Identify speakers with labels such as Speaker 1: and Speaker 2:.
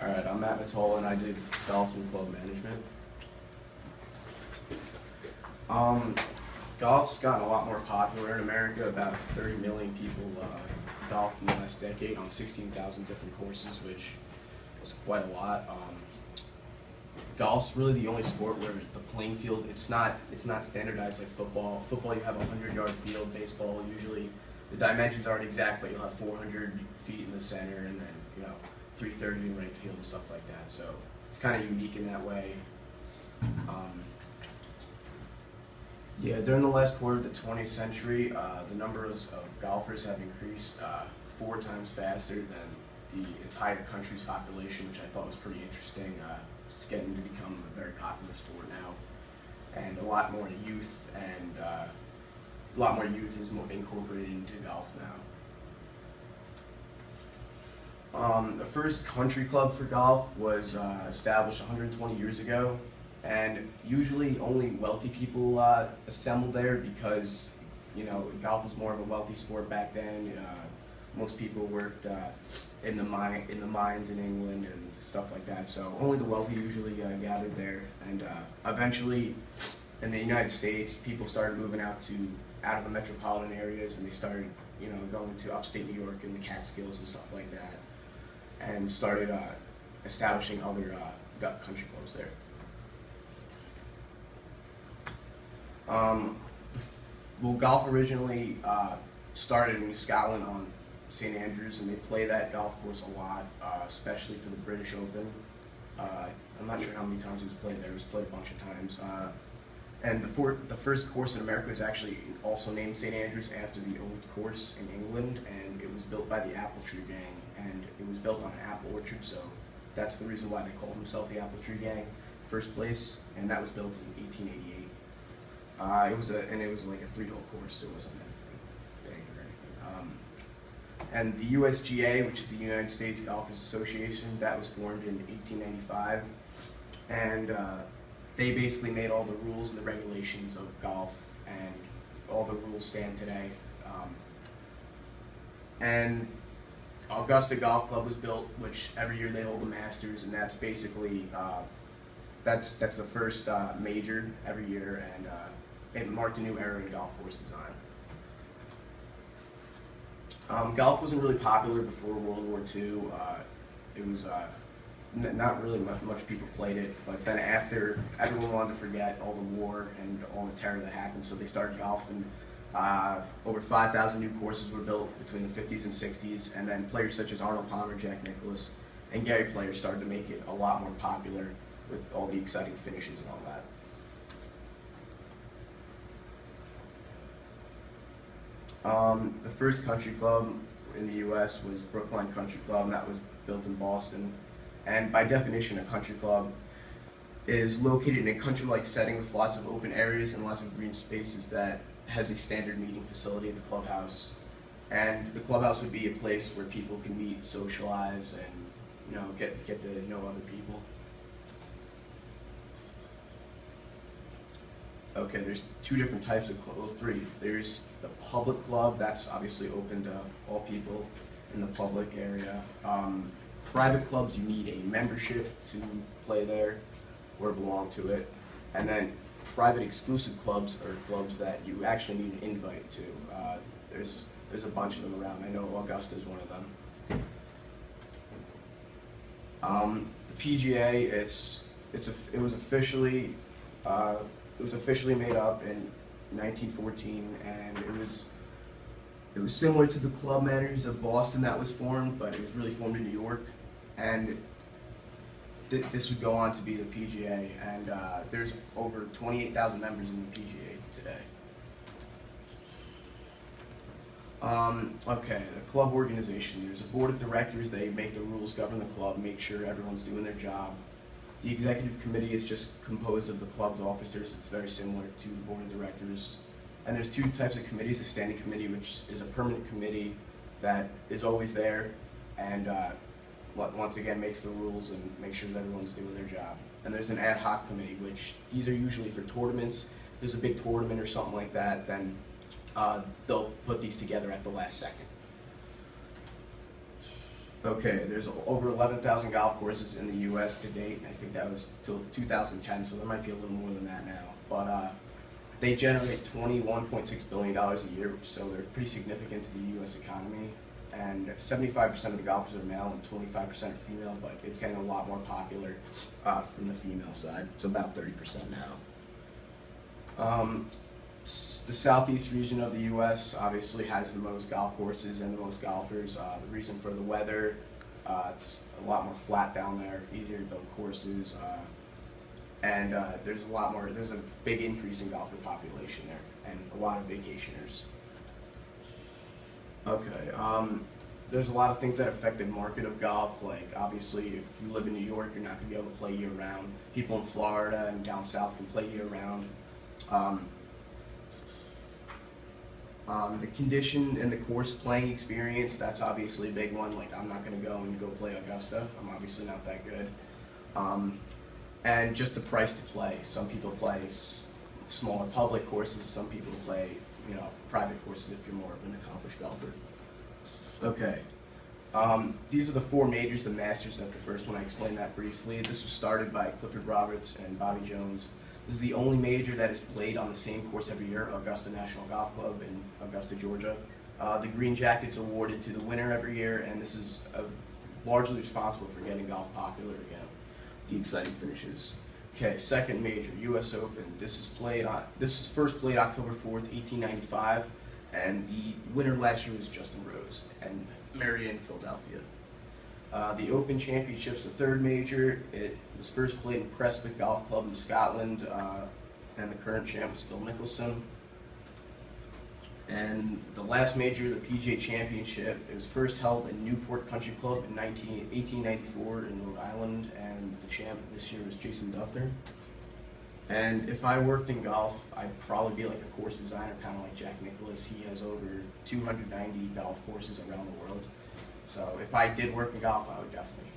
Speaker 1: Alright, I'm Matt Matola and I did golf and club management. Golf's gotten a lot more popular in America. About 30 million people golfed in the last decade on 16,000 different courses, which is quite a lot. Golf's really the only sport where the playing field, it's not standardized like football. Football, you have a 100-yard field. Baseball, usually the dimensions aren't exact, but you'll have 400 feet in the center and then 330 in right field and stuff like that. So it's kind of unique in that way. Yeah, during the last quarter of the 20th century, the numbers of golfers have increased 4 times faster than the entire country's population, which I thought was pretty interesting. It's getting to become a very popular sport now, and a lot more youth is incorporated into golf now. The first country club for golf was established 120 years ago, and usually only wealthy people assembled there because golf was more of a wealthy sport back then. Most people worked in the mines in England and stuff like that, so only the wealthy usually gathered there. And eventually, in the United States, people started moving out of the metropolitan areas, and they started going to upstate New York and the Catskills and stuff like that, and started establishing other country clubs there. Well, golf originally started in Scotland on St. Andrews, and they play that golf course a lot, especially for the British Open. I'm not sure how many times it was played there. It was played a bunch of times. And the first course in America is actually also named St. Andrews after the old course in England, and it was built by the Apple Tree Gang, and it was built on an apple orchard, so that's the reason why they called themselves the Apple Tree Gang first place, and that was built in 1888. It was like a 3-hole course, so it wasn't anything big or anything. And the USGA, which is the United States Golfers Association, that was formed in 1895, and they basically made all the rules and the regulations of golf, and all the rules stand today. And Augusta Golf Club was built, which every year they hold the Masters, and that's basically that's the first major every year, and it marked a new era in golf course design. Golf wasn't really popular before World War II. It was not really much people played it, but then after, everyone wanted to forget all the war and all the terror that happened, so they started golf, and over 5,000 new courses were built between the 50s and 60s, and then players such as Arnold Palmer, Jack Nicklaus, and Gary Player started to make it a lot more popular with all the exciting finishes and all that. The first country club in the U.S. was Brookline Country Club, and that was built in Boston. And by definition, a country club is located in a country-like setting with lots of open areas and lots of green spaces that has a standard meeting facility at the clubhouse. And the clubhouse would be a place where people can meet, socialize, and get to know other people. Okay, there's 2 different types of clubs, 3. There's the public club, that's obviously open to all people in the public area. Private clubs, you need a membership to play there or belong to it. And then private exclusive clubs are clubs that you actually need an invite to. There's a bunch of them around. I know Augusta is one of them. The PGA, it was officially made up in 1914, and it was similar to the Club Managers of Boston that was formed, but it was really formed in New York, and this would go on to be the PGA, and there's over 28,000 members in the PGA today. Okay, the club organization. There's a board of directors. They make the rules, govern the club, make sure everyone's doing their job. The executive committee is just composed of the club's officers. It's very similar to the board of directors. And there's 2 types of committees: a standing committee, which is a permanent committee that is always there and once again makes the rules and makes sure that everyone's doing their job. And there's an ad hoc committee, which these are usually for tournaments. If there's a big tournament or something like that, then they'll put these together at the last second. Okay, there's over 11,000 golf courses in the U.S. to date. I think that was till 2010, so there might be a little more than that now. But they generate $21.6 billion a year, so they're pretty significant to the U.S. economy. And 75% of the golfers are male and 25% are female, but it's getting a lot more popular from the female side. It's about 30% now. The southeast region of the U.S. obviously has the most golf courses and the most golfers. The reason for the weather, it's a lot more flat down there, easier to build courses, and there's a big increase in golfer population there, and a lot of vacationers. Okay, there's a lot of things that affect the market of golf, like obviously if you live in New York, you're not going to be able to play year-round. People in Florida and down south can play year-round. The condition and the course playing experience, that's obviously a big one. Like, I'm not going to go play Augusta. I'm obviously not that good. And just the price to play. Some people play smaller public courses. Some people play, private courses if you're more of an accomplished golfer. Okay. These are the four majors, the Masters. That's the first one. I explained that briefly. This was started by Clifford Roberts and Bobby Jones. This is the only major that is played on the same course every year, Augusta National Golf Club in Augusta, Georgia. The Green Jacket's awarded to the winner every year, and this is largely responsible for getting golf popular again. The exciting finishes. Okay, second major, U.S. Open. This is first played October 4th, 1895, and the winner last year was Justin Rose and Marion, Philadelphia. The Open Championship's the third major. It was first played in Prestwick Golf Club in Scotland, and the current champ was Phil Mickelson. And the last major, the PGA Championship, it was first held in Newport Country Club in 1894 in Rhode Island, and the champ this year was Jason Duffner. And if I worked in golf, I'd probably be like a course designer, kind of like Jack Nicklaus. He has over 290 golf courses around the world. So if I did work in golf, I would definitely